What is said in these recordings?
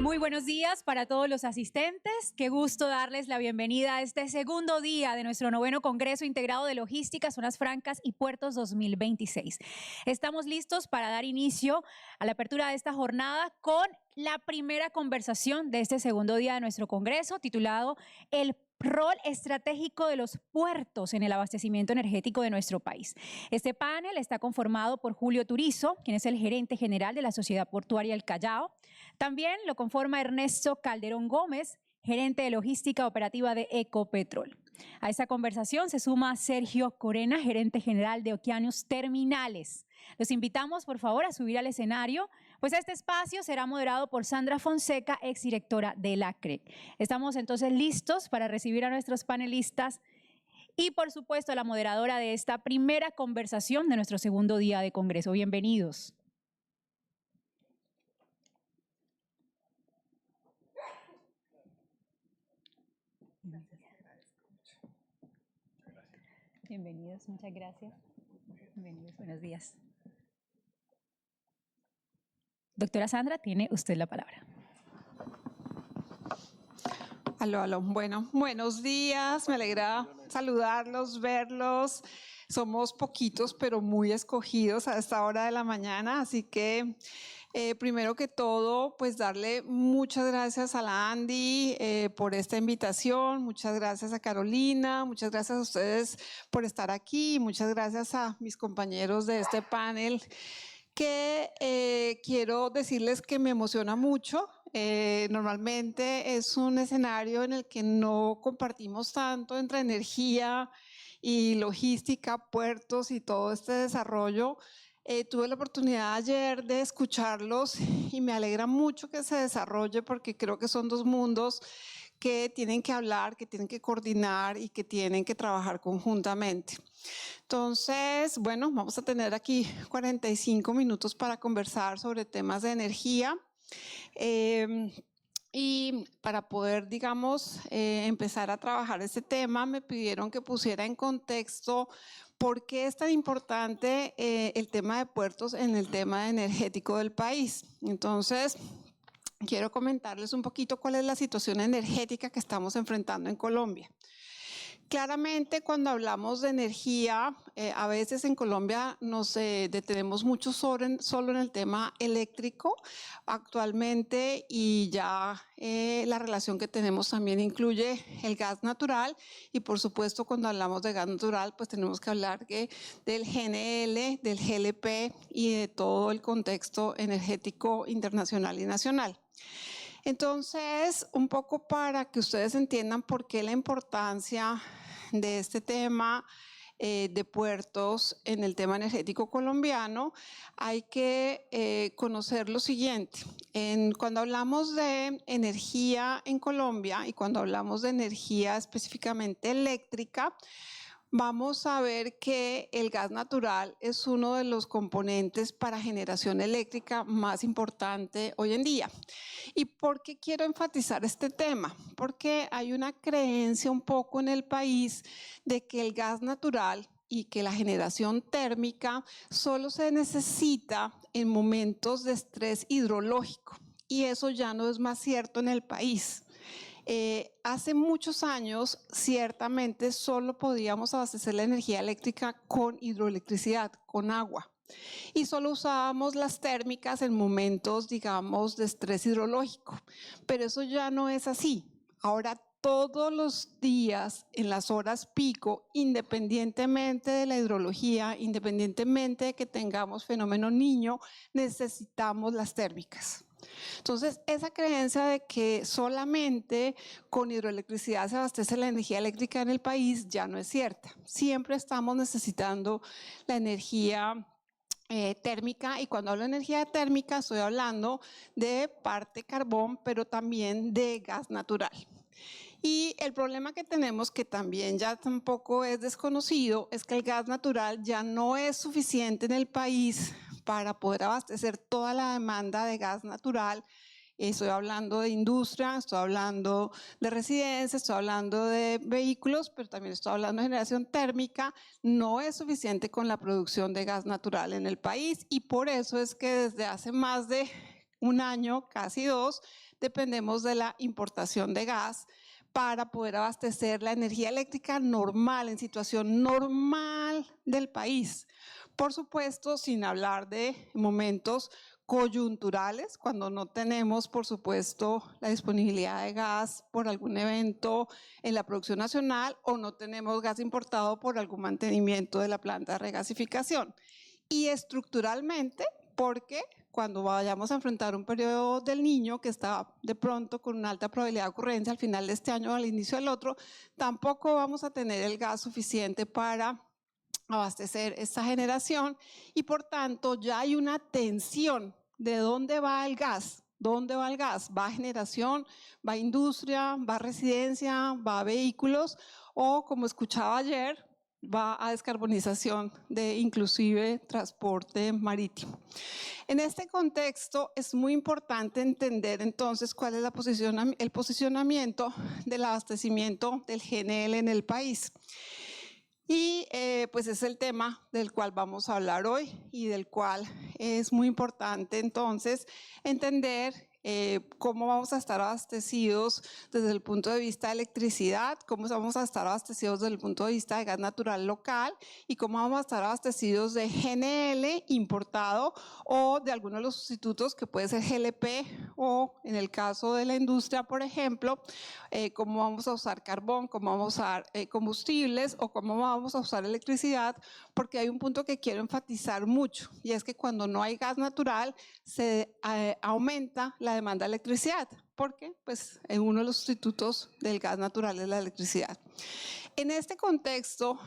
Muy buenos días para todos los asistentes. Qué gusto darles la bienvenida a este segundo día de nuestro 9º Congreso Integrado de Logística, Zonas Francas y Puertos 2026. Estamos listos para dar inicio a la apertura de esta jornada con la primera conversación de este segundo día de nuestro Congreso, titulado El rol estratégico de los puertos en el abastecimiento energético de nuestro país. Este panel está conformado por Julio Turizo, quien es el gerente general de la Sociedad Portuaria El Callao. También lo conforma Ernesto Calderón Gómez, gerente de logística operativa de Ecopetrol. A esta conversación se suma Sergio Corena, gerente general de Okeanos Terminales. Los invitamos, por favor, a subir al escenario, pues este espacio será moderado por Sandra Fonseca, exdirectora de la CREC. Estamos entonces listos para recibir a nuestros panelistas y, por supuesto, a la moderadora de esta primera conversación de nuestro segundo día de Congreso. Bienvenidos. Bienvenidos, muchas gracias. Bienvenidos, buenos días. Doctora Sandra, tiene usted la palabra. Aló. Bueno, buenos días. Me alegra saludarlos, verlos. Somos poquitos, pero muy escogidos a esta hora de la mañana, así que primero que todo, pues darle muchas gracias a la Andy por esta invitación, muchas gracias a Carolina, muchas gracias a ustedes por estar aquí, muchas gracias a mis compañeros de este panel, que quiero decirles que me emociona mucho. Normalmente es un escenario en el que no compartimos tanto entre energía y logística, puertos y todo este desarrollo. Tuve la oportunidad ayer de escucharlos y me alegra mucho que se desarrolle porque creo que son dos mundos que tienen que hablar, que tienen que coordinar y que tienen que trabajar conjuntamente. Entonces, bueno, vamos a tener aquí 45 minutos para conversar sobre temas de energía. Y para poder, digamos, empezar a trabajar este tema, me pidieron que pusiera en contexto por qué es tan importante el tema de puertos en el tema energético del país. Entonces, quiero comentarles un poquito cuál es la situación energética que estamos enfrentando en Colombia. Claramente, cuando hablamos de energía, a veces en Colombia nos detenemos mucho solo en el tema eléctrico actualmente, y ya la relación que tenemos también incluye el gas natural, y por supuesto cuando hablamos de gas natural pues tenemos que hablar del GNL, del GLP y de todo el contexto energético internacional y nacional. Entonces, un poco para que ustedes entiendan por qué la importancia de este tema de puertos en el tema energético colombiano, hay que conocer lo siguiente. Cuando hablamos de energía en Colombia y cuando hablamos de energía específicamente eléctrica, vamos a ver que el gas natural es uno de los componentes para generación eléctrica más importante hoy en día. ¿Y por qué quiero enfatizar este tema? Porque hay una creencia un poco en el país de que el gas natural y que la generación térmica solo se necesita en momentos de estrés hidrológico. Y eso ya no es más cierto en el país. Hace muchos años, ciertamente, solo podíamos abastecer la energía eléctrica con hidroelectricidad, con agua. Y solo usábamos las térmicas en momentos, digamos, de estrés hidrológico. Pero eso ya no es así. Ahora, todos los días, en las horas pico, independientemente de la hidrología, independientemente de que tengamos fenómeno Niño, necesitamos las térmicas. Entonces, esa creencia de que solamente con hidroelectricidad se abastece la energía eléctrica en el país ya no es cierta. Siempre estamos necesitando la energía térmica, y cuando hablo de energía térmica estoy hablando de parte carbón, pero también de gas natural. Y el problema que tenemos, que también ya tampoco es desconocido, es que el gas natural ya no es suficiente en el país para poder abastecer toda la demanda de gas natural. Estoy hablando de industria, estoy hablando de residencias, estoy hablando de vehículos, pero también estoy hablando de generación térmica. No es suficiente con la producción de gas natural en el país, y por eso es que desde hace más de un año, casi dos, dependemos de la importación de gas para poder abastecer la energía eléctrica normal, en situación normal del país. Por supuesto, sin hablar de momentos coyunturales, cuando no tenemos, por supuesto, la disponibilidad de gas por algún evento en la producción nacional o no tenemos gas importado por algún mantenimiento de la planta de regasificación. Y estructuralmente, porque cuando vayamos a enfrentar un periodo del Niño que está de pronto con una alta probabilidad de ocurrencia al final de este año o al inicio del otro, tampoco vamos a tener el gas suficiente para abastecer esta generación y por tanto ya hay una tensión de dónde va el gas. ¿Dónde va el gas? ¿Va a generación? ¿Va a industria? ¿Va a residencia? ¿Va a vehículos? O como escuchaba ayer, va a descarbonización de inclusive transporte marítimo. En este contexto es muy importante entender entonces cuál es el posicionamiento del abastecimiento del GNL en el país. Y pues es el tema del cual vamos a hablar hoy y del cual es muy importante entonces entender cómo vamos a estar abastecidos desde el punto de vista de electricidad, cómo vamos a estar abastecidos desde el punto de vista de gas natural local y cómo vamos a estar abastecidos de GNL importado o de algunos de los sustitutos que puede ser GLP o en el caso de la industria, por ejemplo, cómo vamos a usar carbón, cómo vamos a usar combustibles o cómo vamos a usar electricidad, porque hay un punto que quiero enfatizar mucho y es que cuando no hay gas natural se aumenta la demanda de electricidad, porque pues, uno de los sustitutos del gas natural es la electricidad. En este contexto,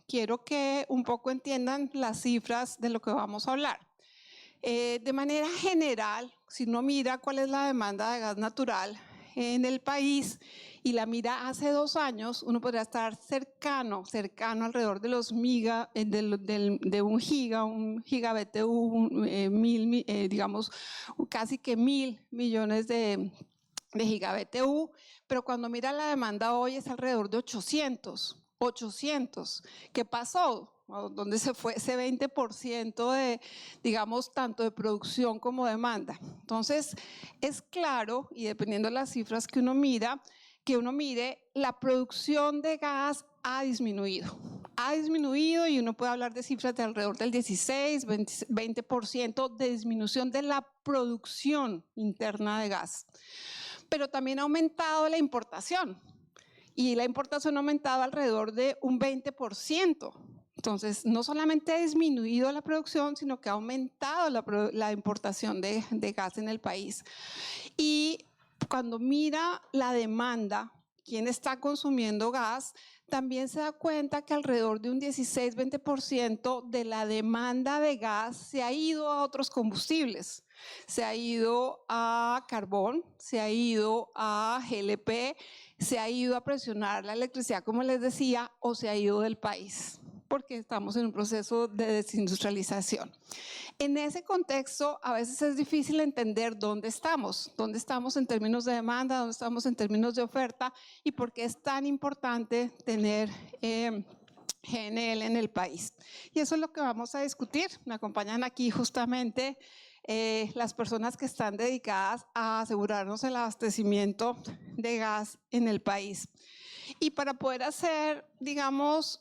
quiero que un poco entiendan las cifras de lo que vamos a hablar. De manera general, si uno mira cuál es la demanda de gas natural en el país y la mira hace 2 años, uno podría estar cercano alrededor de los de un giga-BTU, digamos casi que 1.000 millones de giga-BTU, pero cuando mira la demanda hoy es alrededor de 800. ¿Qué pasó? ¿Dónde se fue ese 20% de, digamos, tanto de producción como demanda? Entonces, es claro, y dependiendo de las cifras que uno mira, que uno mire, la producción de gas ha disminuido. Ha disminuido y uno puede hablar de cifras de alrededor del 16, 20% de disminución de la producción interna de gas. Pero también ha aumentado la importación. Y la importación ha aumentado alrededor de un 20%. Entonces, no solamente ha disminuido la producción, sino que ha aumentado la importación de gas en el país. Y cuando mira la demanda, quién está consumiendo gas, también se da cuenta que alrededor de un 16-20% de la demanda de gas se ha ido a otros combustibles. Se ha ido a carbón, se ha ido a GLP, se ha ido a presionar la electricidad, como les decía, o se ha ido del país, porque estamos en un proceso de desindustrialización. En ese contexto, a veces es difícil entender dónde estamos en términos de demanda, dónde estamos en términos de oferta y por qué es tan importante tener GNL en el país. Y eso es lo que vamos a discutir. Me acompañan aquí justamente las personas que están dedicadas a asegurarnos el abastecimiento de gas en el país. Y para poder hacer, digamos,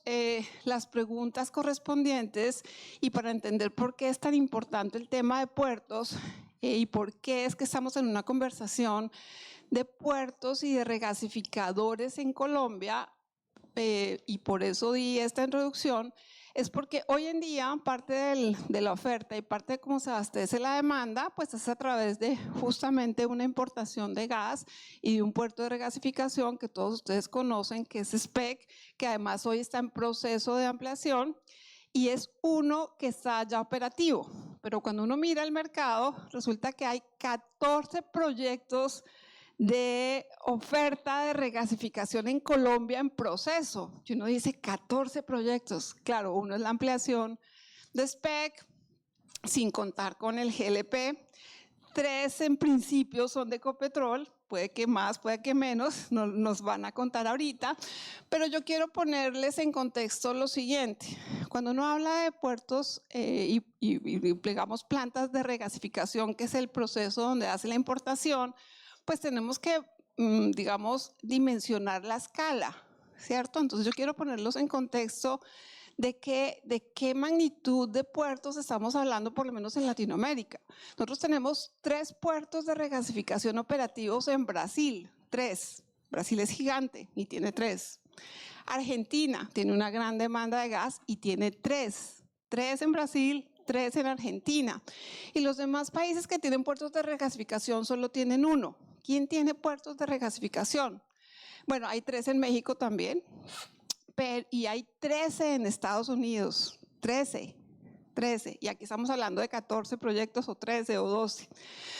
las preguntas correspondientes y para entender por qué es tan importante el tema de puertos y por qué es que estamos en una conversación de puertos y de regasificadores en Colombia, y por eso di esta introducción, es porque hoy en día parte de la oferta y parte de cómo se abastece la demanda, pues es a través de justamente una importación de gas y de un puerto de regasificación que todos ustedes conocen, que es SPEC, que además hoy está en proceso de ampliación y es uno que está ya operativo. Pero cuando uno mira el mercado, resulta que hay 14 proyectos de oferta de regasificación en Colombia en proceso. Y uno dice 14 proyectos. Claro, uno es la ampliación de SPEC, sin contar con el GLP. 3 en principio son de Ecopetrol puede que más, puede que menos, nos van a contar ahorita, pero yo quiero ponerles en contexto lo siguiente. Cuando uno habla de puertos y digamos plantas de regasificación, que es el proceso donde hace la importación, pues tenemos que, digamos, dimensionar la escala, ¿cierto? Entonces yo quiero ponerlos en contexto de qué magnitud de puertos estamos hablando, por lo menos en Latinoamérica. Nosotros tenemos 3 puertos de regasificación operativos en Brasil, 3. Brasil es gigante y tiene 3. Argentina tiene una gran demanda de gas y tiene 3. 3 en Brasil, 3 en Argentina. Y los demás países que tienen puertos de regasificación solo tienen 1. ¿Quién tiene puertos de regasificación? Bueno, hay 3 en México también. Y hay 13 en Estados Unidos, 13, y aquí estamos hablando de 14 proyectos o 13 o 12.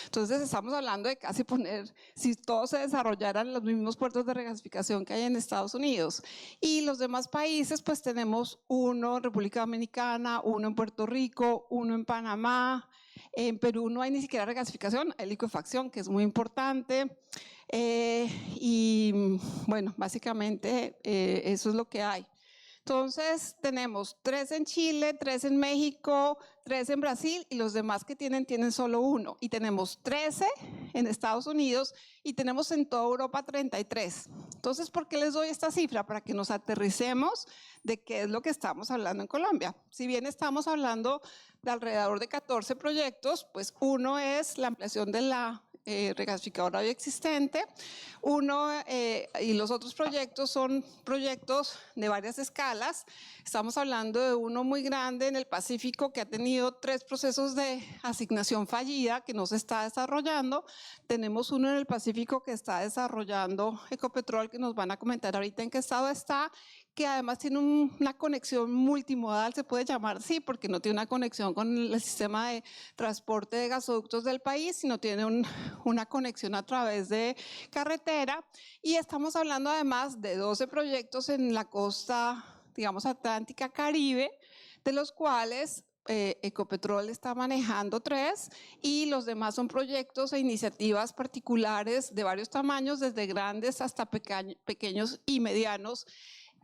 Entonces estamos hablando de casi poner, si todos se desarrollaran los mismos puertos de regasificación que hay en Estados Unidos. Y los demás países, pues tenemos 1 en República Dominicana, 1 en Puerto Rico, 1 en Panamá. En Perú no hay ni siquiera regasificación, hay liquefacción, que es muy importante. Y bueno, básicamente eso es lo que hay. Entonces tenemos 3 en Chile, 3 en México, 3 en Brasil y los demás que tienen solo 1. Y tenemos 13 en Estados Unidos y tenemos en toda Europa 33. Entonces, ¿por qué les doy esta cifra? Para que nos aterricemos de qué es lo que estamos hablando en Colombia. Si bien estamos hablando de alrededor de 14 proyectos, pues uno es la ampliación de la regasificadora ya existente. Y los otros proyectos son proyectos de varias escalas. Estamos hablando de uno muy grande en el Pacífico que ha tenido 3 procesos de asignación fallida que no se está desarrollando. Tenemos uno en el Pacífico que está desarrollando Ecopetrol, que nos van a comentar ahorita en qué estado está, que además tiene una conexión multimodal, se puede llamar así, porque no tiene una conexión con el sistema de transporte de gasoductos del país, sino tiene una conexión a través de carretera. Y estamos hablando además de 12 proyectos en la costa, digamos, atlántica Caribe, de los cuales Ecopetrol está manejando 3 y los demás son proyectos e iniciativas particulares de varios tamaños, desde grandes hasta pequeños y medianos.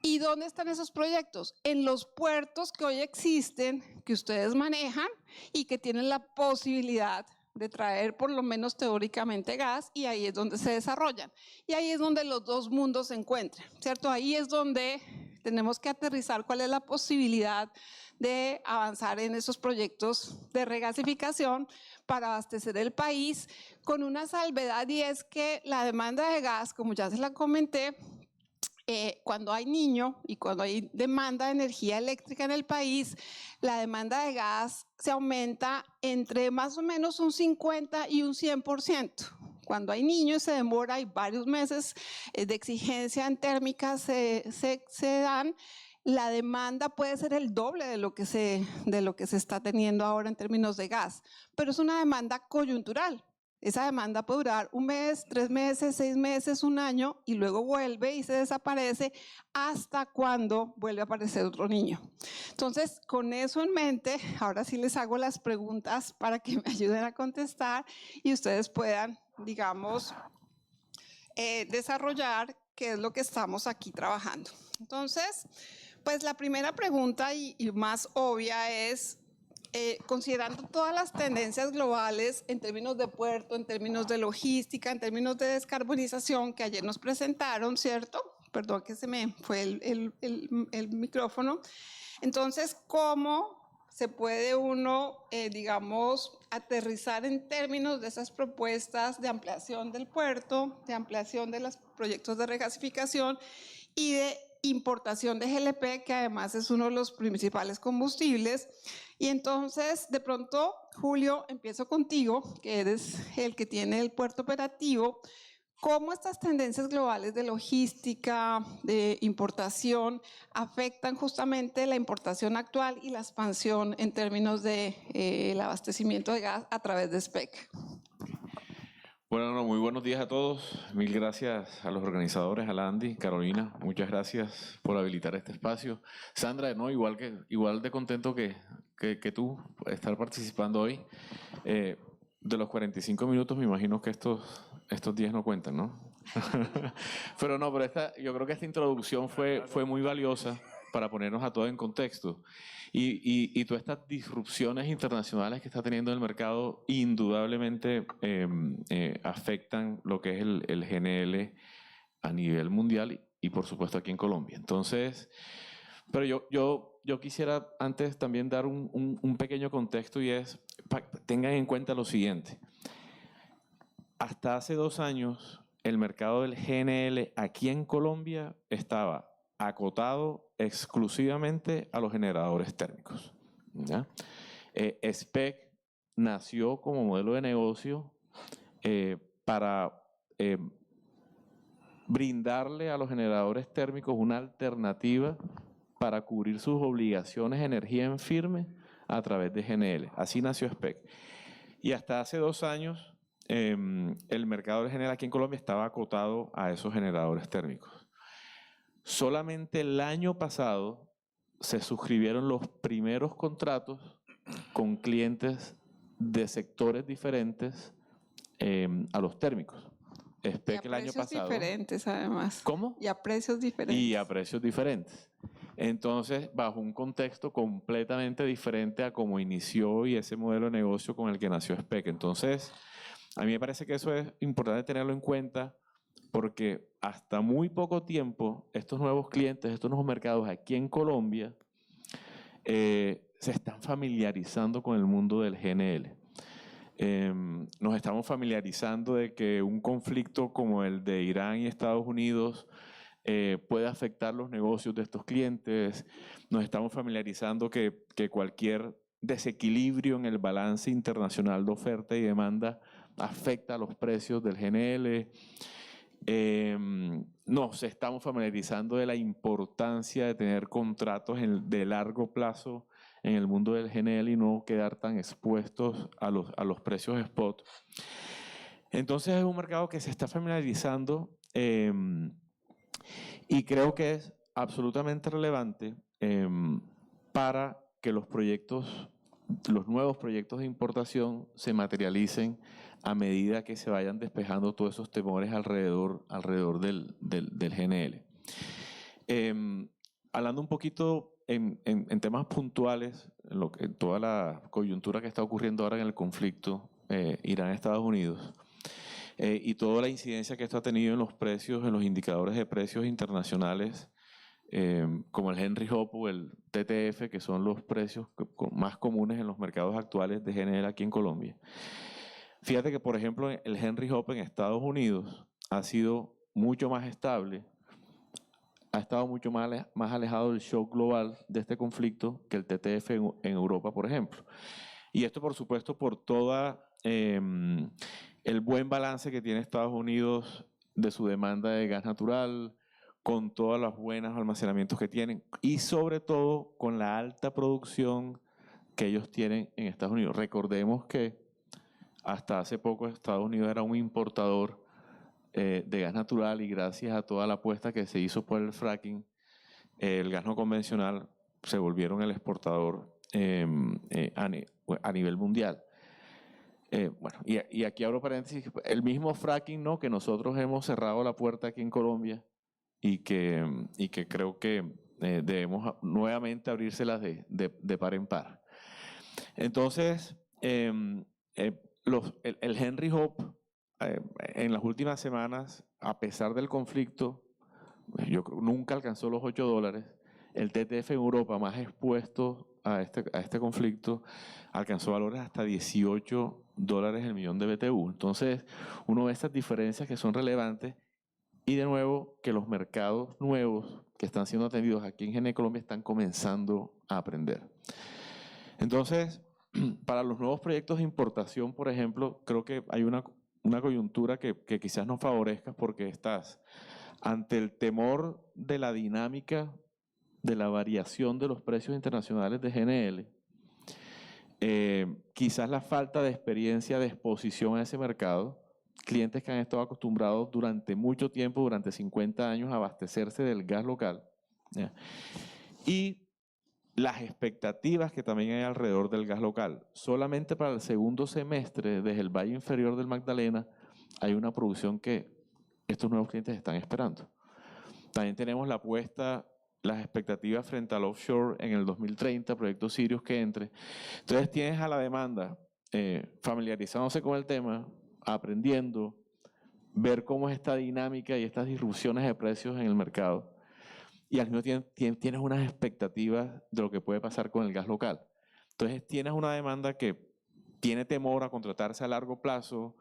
¿Y dónde están esos proyectos? En los puertos que hoy existen, que ustedes manejan y que tienen la posibilidad de traer por lo menos teóricamente gas, y ahí es donde se desarrollan. Y ahí es donde los dos mundos se encuentran, ¿cierto? Ahí es donde tenemos que aterrizar cuál es la posibilidad de avanzar en esos proyectos de regasificación para abastecer el país con una salvedad, y es que la demanda de gas, como ya se la comenté, cuando hay niño y cuando hay demanda de energía eléctrica en el país, la demanda de gas se aumenta entre más o menos un 50 y un 100%. Cuando hay niños se demora, hay varios meses de exigencia en térmica se dan. La demanda puede ser el doble de lo que se está teniendo ahora en términos de gas, pero es una demanda coyuntural. Esa demanda puede durar 1 mes, 3 meses, 6 meses, 1 año y luego vuelve y se desaparece hasta cuando vuelve a aparecer otro niño. Entonces, con eso en mente, ahora sí les hago las preguntas para que me ayuden a contestar y ustedes puedan, digamos, desarrollar qué es lo que estamos aquí trabajando. Entonces, pues la primera pregunta y más obvia es, considerando todas las tendencias globales en términos de puerto, en términos de logística, en términos de descarbonización que ayer nos presentaron, ¿cierto? Perdón que se me fue el micrófono. Entonces, ¿cómo se puede uno, digamos, aterrizar en términos de esas propuestas de ampliación del puerto, de ampliación de los proyectos de regasificación y de importación de GLP, que además es uno de los principales combustibles? Y entonces, de pronto, Julio, empiezo contigo, que eres el que tiene el puerto operativo. ¿Cómo estas tendencias globales de logística, de importación, afectan justamente la importación actual y la expansión en términos de el abastecimiento de gas a través de SPEC? Bueno, muy buenos días a todos. Mil gracias a los organizadores, a Landy, Carolina, muchas gracias por habilitar este espacio. Sandra, no, igual de contento que tú estar participando hoy. De los 45 minutos, me imagino que estos estos días no cuentan, ¿no? Pero no, pero yo creo que esta introducción fue muy valiosa para ponernos a todos en contexto. Y todas estas disrupciones internacionales que está teniendo el mercado indudablemente afectan lo que es el GNL a nivel mundial y por supuesto aquí en Colombia. Entonces, pero yo quisiera antes también dar un pequeño contexto y es, tengan en cuenta lo siguiente. Hasta hace 2 años, el mercado del GNL aquí en Colombia estaba acotado exclusivamente a los generadores térmicos, ¿ya? SPEC nació como modelo de negocio para brindarle a los generadores térmicos una alternativa para cubrir sus obligaciones de energía en firme a través de GNL. Así nació SPEC. Y hasta hace 2 años, el mercado de GNL aquí en Colombia estaba acotado a esos generadores térmicos. Solamente el año pasado se suscribieron los primeros contratos con clientes de sectores diferentes a los térmicos. SPEC el año pasado. Y a precios diferentes, además. ¿Cómo? Y a precios diferentes. Y a precios diferentes. Entonces, bajo un contexto completamente diferente a cómo inició y ese modelo de negocio con el que nació SPEC. Entonces, a mí me parece que eso es importante tenerlo en cuenta porque hasta muy poco tiempo estos nuevos clientes, estos nuevos mercados aquí en Colombia se están familiarizando con el mundo del GNL. Nos estamos familiarizando de que un conflicto como el de Irán y Estados Unidos puede afectar los negocios de estos clientes. Nos estamos familiarizando que cualquier desequilibrio en el balance internacional de oferta y demanda afecta a los precios del GNL. Nos estamos familiarizando de la importancia de tener contratos de largo plazo en el mundo del GNL y no quedar tan expuestos a los precios spot. Entonces es un mercado que se está familiarizando y creo que es absolutamente relevante para que los nuevos proyectos de importación se materialicen a medida que se vayan despejando todos esos temores alrededor del GNL. Hablando un poquito en temas puntuales, en toda la coyuntura que está ocurriendo ahora en el conflicto Irán-Estados Unidos y toda la incidencia que esto ha tenido en los precios, en los indicadores de precios internacionales, como el Henry Hub o el TTF, que son los precios más comunes en los mercados actuales de GNL aquí en Colombia. Fíjate que, por ejemplo, el Henry Hub en Estados Unidos ha sido mucho más estable, ha estado mucho más alejado del shock global de este conflicto que el TTF en Europa, por ejemplo. Y esto, por supuesto, por todo el buen balance que tiene Estados Unidos de su demanda de gas natural, con todos los buenos almacenamientos que tienen y sobre todo con la alta producción que ellos tienen en Estados Unidos. Recordemos que hasta hace poco Estados Unidos era un importador de gas natural y gracias a toda la apuesta que se hizo por el fracking, el gas no convencional se volvieron el exportador a nivel mundial. Bueno, y aquí abro paréntesis, el mismo fracking, ¿no?, que nosotros hemos cerrado la puerta aquí en Colombia y que creo que debemos nuevamente abrírselas de par en par. Entonces, el Henry Hub en las últimas semanas, a pesar del conflicto, yo creo nunca alcanzó los $8. El TTF en Europa, más expuesto a este conflicto, alcanzó valores hasta $18 el millón de BTU. Entonces, uno ve estas diferencias que son relevantes y de nuevo que los mercados nuevos que están siendo atendidos aquí en GNL Colombia están comenzando a aprender. Entonces, para los nuevos proyectos de importación, por ejemplo, creo que hay una coyuntura que quizás no favorezca porque estás ante el temor de la dinámica de la variación de los precios internacionales de GNL, quizás la falta de experiencia de exposición a ese mercado, clientes que han estado acostumbrados durante mucho tiempo, durante 50 años, a abastecerse del gas local, ¿ya?, y las expectativas que también hay alrededor del gas local. Solamente para el segundo semestre, desde el Valle Inferior del Magdalena, hay una producción que estos nuevos clientes están esperando. También tenemos la apuesta, las expectativas frente al offshore en el 2030, proyecto Sirius que entre. Entonces tienes a la demanda familiarizándose con el tema, aprendiendo, ver cómo es esta dinámica y estas disrupciones de precios en el mercado. Y al mismo tiempo tienes unas expectativas de lo que puede pasar con el gas local. Entonces tienes una demanda que tiene temor a contratarse a largo plazo,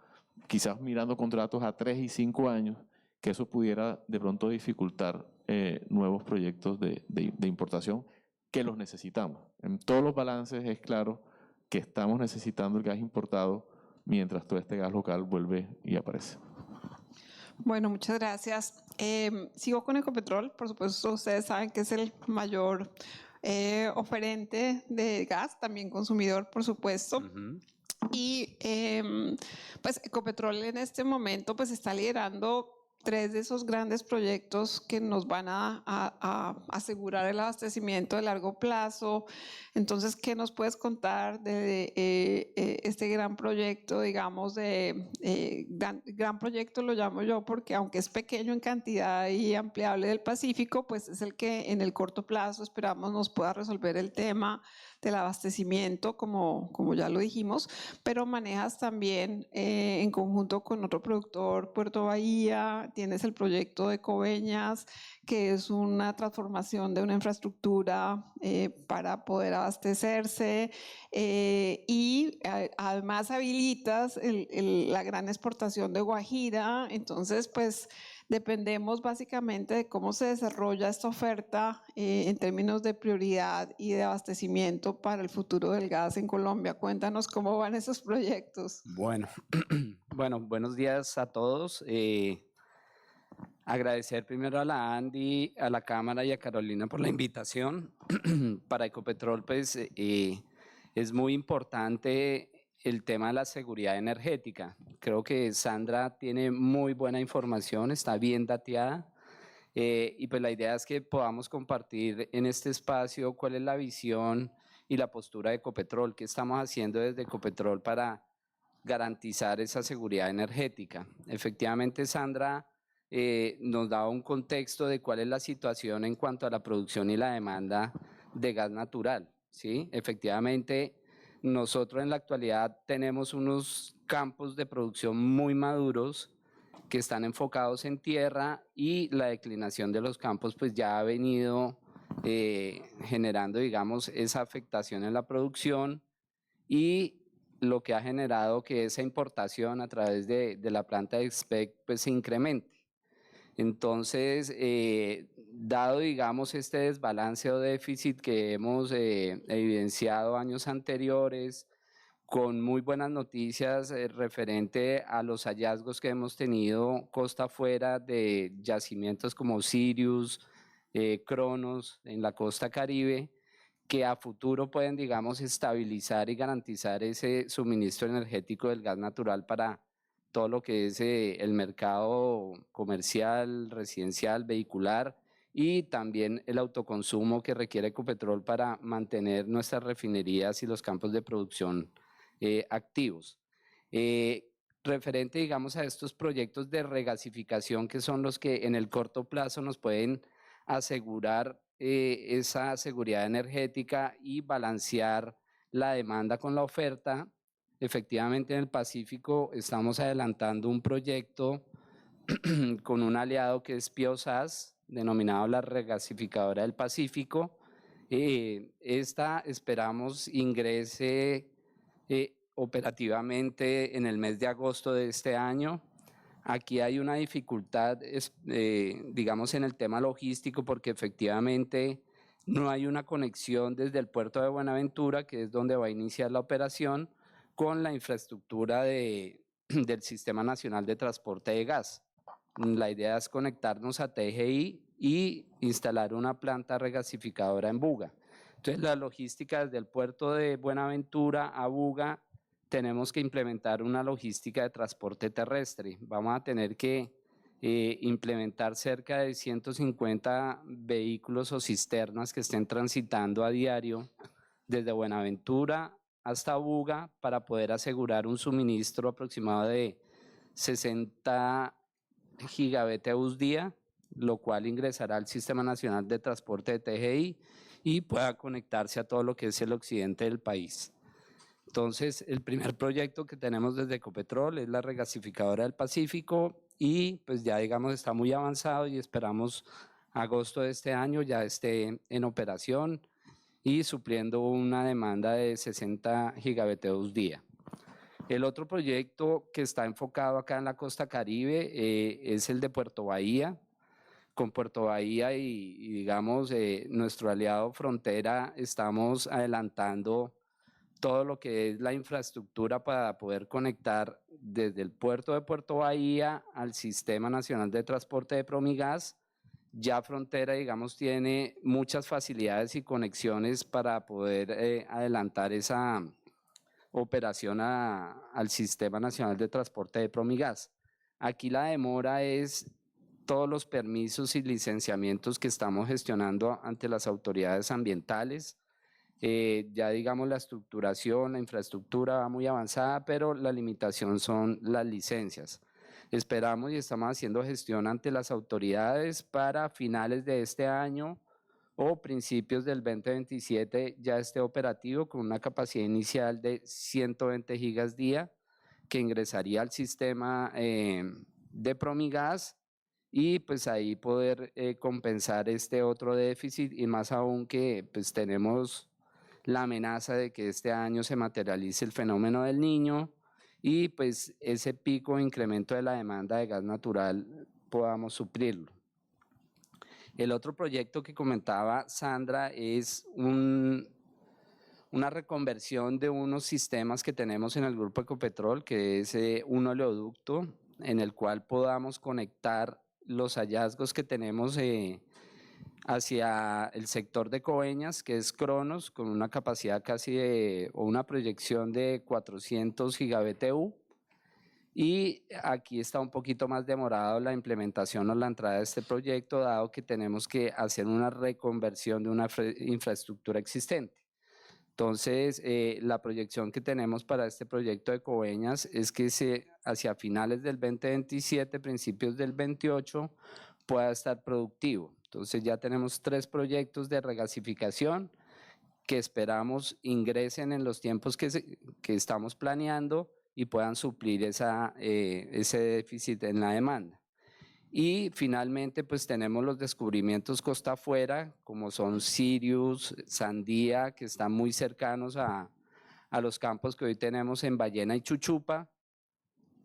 quizás mirando contratos a 3 y 5 años, que eso pudiera de pronto dificultar nuevos proyectos de importación que los necesitamos. En todos los balances es claro que estamos necesitando el gas importado mientras todo este gas local vuelve y aparece. Bueno, muchas gracias. Sigo con Ecopetrol. Por supuesto, ustedes saben que es el mayor oferente de gas, también consumidor, por supuesto. Ujú. Y pues Ecopetrol en este momento pues está liderando 3 de esos grandes proyectos que nos van a asegurar el abastecimiento de largo plazo. Entonces, ¿qué nos puedes contar de este gran proyecto, digamos, gran proyecto lo llamo yo porque aunque es pequeño en cantidad y ampliable del Pacífico, pues es el que en el corto plazo esperamos nos pueda resolver el tema del abastecimiento, como ya lo dijimos, pero manejas también en conjunto con otro productor, Puerto Bahía, tienes el proyecto de Coveñas, que es una transformación de una infraestructura para poder abastecerse y además habilitas la gran exportación de Guajira. Entonces, pues dependemos básicamente de cómo se desarrolla esta oferta en términos de prioridad y de abastecimiento para el futuro del gas en Colombia. Cuéntanos cómo van esos proyectos. Bueno, bueno, buenos días a todos. Agradecer primero a la Andy, a la Cámara y a Carolina por la invitación. Para Ecopetrol, pues, es muy importante el tema de la seguridad energética. Creo que Sandra tiene muy buena información, está bien dateada. Y pues la idea es que podamos compartir en este espacio cuál es la visión y la postura de Ecopetrol, qué estamos haciendo desde Ecopetrol para garantizar esa seguridad energética. Efectivamente, Sandra nos da un contexto de cuál es la situación en cuanto a la producción y la demanda de gas natural, ¿sí? Efectivamente, nosotros en la actualidad tenemos unos campos de producción muy maduros que están enfocados en tierra y la declinación de los campos pues ya ha venido generando, digamos, esa afectación en la producción y lo que ha generado que esa importación a través de la planta de SPEC pues se incremente. Entonces, dado, digamos, este desbalance o déficit que hemos evidenciado años anteriores, con muy buenas noticias referente a los hallazgos que hemos tenido costa afuera de yacimientos como Sirius, Cronos en la costa Caribe, que a futuro pueden, digamos, estabilizar y garantizar ese suministro energético del gas natural para todo lo que es el mercado comercial, residencial, vehicular y también el autoconsumo que requiere Ecopetrol para mantener nuestras refinerías y los campos de producción activos. Referente, digamos, a estos proyectos de regasificación que son los que en el corto plazo nos pueden asegurar esa seguridad energética y balancear la demanda con la oferta. Efectivamente, en el Pacífico estamos adelantando un proyecto con un aliado que es Piosas, denominado la regasificadora del Pacífico. Esta esperamos ingrese operativamente en el mes de agosto de este año. Aquí hay una dificultad, digamos, en el tema logístico, porque efectivamente no hay una conexión desde el puerto de Buenaventura, que es donde va a iniciar la operación, con la infraestructura del Sistema Nacional de Transporte de Gas. La idea es conectarnos a TGI y instalar una planta regasificadora en Buga. Entonces, la logística desde el puerto de Buenaventura a Buga, tenemos que implementar una logística de transporte terrestre. Vamos a tener que implementar cerca de 150 vehículos o cisternas que estén transitando a diario desde Buenaventura hasta Buga para poder asegurar un suministro aproximado de 60 gigabteus día, lo cual ingresará al Sistema Nacional de Transporte de TGI y pueda conectarse a todo lo que es el occidente del país. Entonces, el primer proyecto que tenemos desde Ecopetrol es la regasificadora del Pacífico y pues ya digamos está muy avanzado y esperamos agosto de este año ya esté en operación y supliendo una demanda de 60 gigabteus día. El otro proyecto que está enfocado acá en la costa Caribe es el de Puerto Bahía. Con Puerto Bahía y digamos nuestro aliado Frontera estamos adelantando todo lo que es la infraestructura para poder conectar desde el puerto de Puerto Bahía al Sistema Nacional de Transporte de Promigas. Ya Frontera, digamos, tiene muchas facilidades y conexiones para poder adelantar esa operación al Sistema Nacional de Transporte de Promigas. Aquí la demora es todos los permisos y licenciamientos que estamos gestionando ante las autoridades ambientales. Ya digamos la estructuración, la infraestructura va muy avanzada, pero la limitación son las licencias. Esperamos y estamos haciendo gestión ante las autoridades para finales de este año o principios del 2027 ya esté operativo con una capacidad inicial de 120 gigas día que ingresaría al sistema de Promigas y pues ahí poder compensar este otro déficit y más aún que pues tenemos la amenaza de que este año se materialice el fenómeno del Niño y pues ese pico de incremento de la demanda de gas natural podamos suplirlo. El otro proyecto que comentaba Sandra es una reconversión de unos sistemas que tenemos en el Grupo Ecopetrol, que es un oleoducto en el cual podamos conectar los hallazgos que tenemos hacia el sector de Coveñas, que es Cronos, con una capacidad casi o una proyección de 400 gigabtu. Y aquí está un poquito más demorado la implementación o la entrada de este proyecto, dado que tenemos que hacer una reconversión de una infraestructura existente. Entonces, la proyección que tenemos para este proyecto de Coveñas es que hacia finales del 2027, principios del 28, pueda estar productivo. Entonces ya tenemos 3 proyectos de regasificación que esperamos ingresen en los tiempos que estamos planeando y puedan suplir ese déficit en la demanda. Y finalmente pues tenemos los descubrimientos costa afuera como son Sirius, Sandía, que están muy cercanos a los campos que hoy tenemos en Ballena y Chuchupa,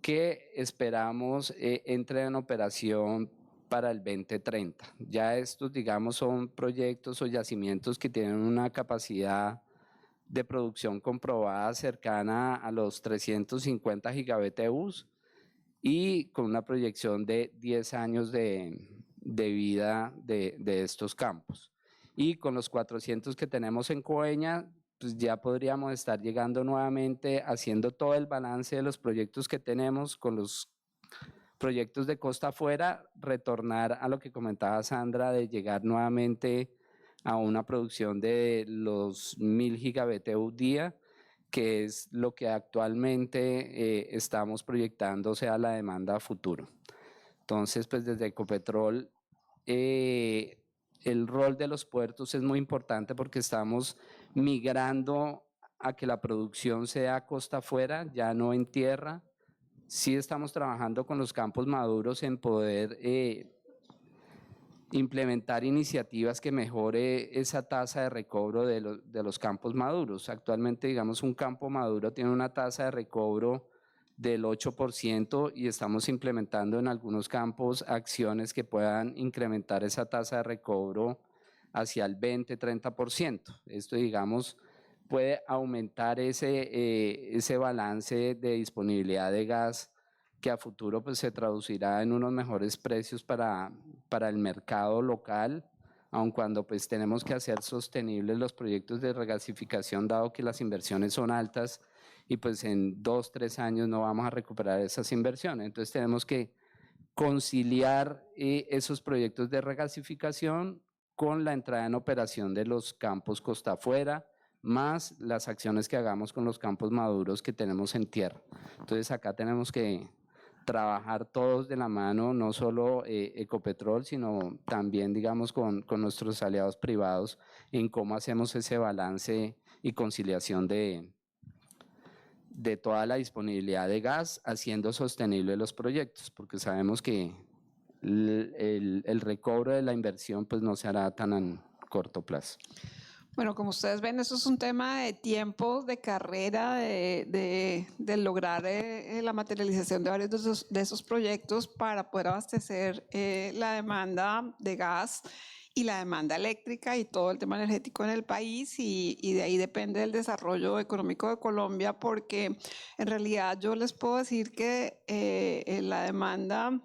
que esperamos entren en operación para el 2030. Ya estos, digamos, son proyectos o yacimientos que tienen una capacidad de producción comprobada cercana a los 350 gigabteus y con una proyección de 10 años de vida de estos campos. Y con los 400 que tenemos en Coveñas, pues ya podríamos estar llegando nuevamente haciendo todo el balance de los proyectos que tenemos con los proyectos de costa afuera, retornar a lo que comentaba Sandra de llegar nuevamente a una producción de los 1000 gigabteus día, que es lo que actualmente estamos proyectando sea la demanda a futuro. Entonces, pues desde Ecopetrol, el rol de los puertos es muy importante porque estamos migrando a que la producción sea costa afuera, ya no en tierra. Sí estamos trabajando con los campos maduros en poder implementar iniciativas que mejore esa tasa de recobro de los campos maduros. Actualmente, digamos, un campo maduro tiene una tasa de recobro del 8% y estamos implementando en algunos campos acciones que puedan incrementar esa tasa de recobro hacia el 20-30%. Esto, digamos, puede aumentar ese balance de disponibilidad de gas que a futuro pues, se traducirá en unos mejores precios para el mercado local, aun cuando pues, tenemos que hacer sostenibles los proyectos de regasificación, dado que las inversiones son altas y pues en 2-3 años no vamos a recuperar esas inversiones. Entonces tenemos que conciliar esos proyectos de regasificación con la entrada en operación de los campos costa afuera, más las acciones que hagamos con los campos maduros que tenemos en tierra. Entonces acá tenemos que trabajar todos de la mano, no solo Ecopetrol, sino también, digamos, con nuestros aliados privados en cómo hacemos ese balance y conciliación de toda la disponibilidad de gas, haciendo sostenibles los proyectos, porque sabemos que el recobro de la inversión pues no se hará tan a corto plazo. Bueno, como ustedes ven, eso es un tema de tiempo, de carrera, de lograr la materialización de varios de esos proyectos para poder abastecer la demanda de gas y la demanda eléctrica y todo el tema energético en el país, y de ahí depende el desarrollo económico de Colombia, porque en realidad yo les puedo decir que la demanda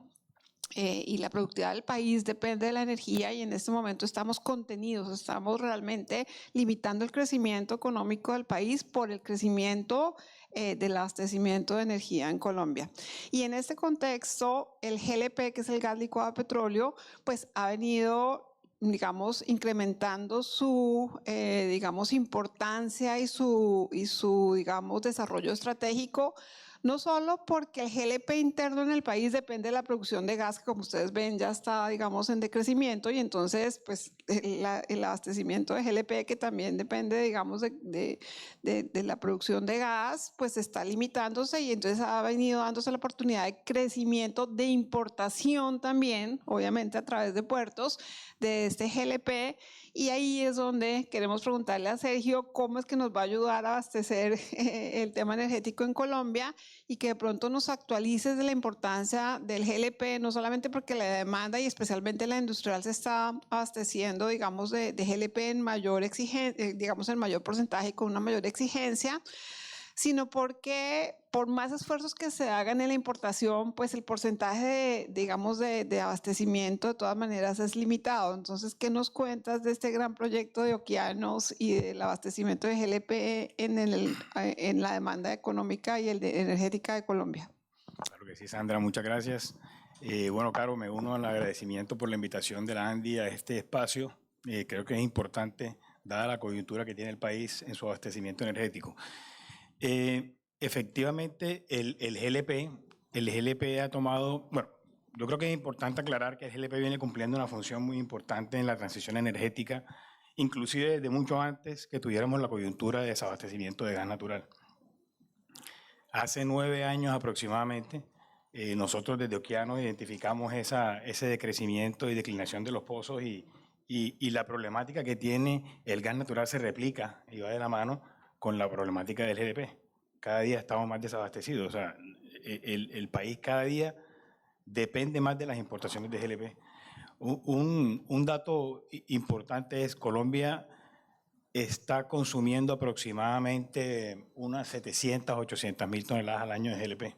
y la productividad del país depende de la energía, y en este momento estamos contenidos, estamos realmente limitando el crecimiento económico del país por el crecimiento del abastecimiento de energía en Colombia. Y en este contexto, el GLP, que es el gas licuado de petróleo, pues ha venido, digamos, incrementando su, digamos, importancia y su, digamos, desarrollo estratégico, no solo porque el GLP interno en el país depende de la producción de gas, que como ustedes ven ya está, digamos, en decrecimiento, y entonces pues el abastecimiento de GLP, que también depende, digamos, de la producción de gas, pues está limitándose, y entonces ha venido dándose la oportunidad de crecimiento de importación también, obviamente a través de puertos, de este GLP. Y ahí es donde queremos preguntarle a Sergio cómo es que nos va a ayudar a abastecer el tema energético en Colombia, y que de pronto nos actualices de la importancia del GLP, no solamente porque la demanda y especialmente la industrial se está abasteciendo, digamos, de GLP en mayor exigencia, digamos, en mayor porcentaje y con una mayor exigencia, sino porque por más esfuerzos que se hagan en la importación, pues el porcentaje digamos, de abastecimiento de todas maneras es limitado. Entonces, ¿qué nos cuentas de este gran proyecto de Okeanos y del abastecimiento de GLP en la demanda económica y energética de Colombia? Claro que sí, Sandra, muchas gracias. Bueno, Caro, me uno al agradecimiento por la invitación de la ANDI a este espacio. Creo que es importante, dada la coyuntura que tiene el país en su abastecimiento energético. Efectivamente, el GLP ha tomado, bueno, yo creo que es importante aclarar que el GLP viene cumpliendo una función muy importante en la transición energética, inclusive desde mucho antes que tuviéramos la coyuntura de desabastecimiento de gas natural. Hace 9 años aproximadamente, nosotros desde Okeanos identificamos ese decrecimiento y declinación de los pozos, y la problemática que tiene el gas natural se replica y va de la mano con la problemática del GLP. Cada día estamos más desabastecidos, o sea, el país cada día depende más de las importaciones de GLP. Un dato importante es Colombia está consumiendo aproximadamente unas 700, 800 mil toneladas al año de GLP.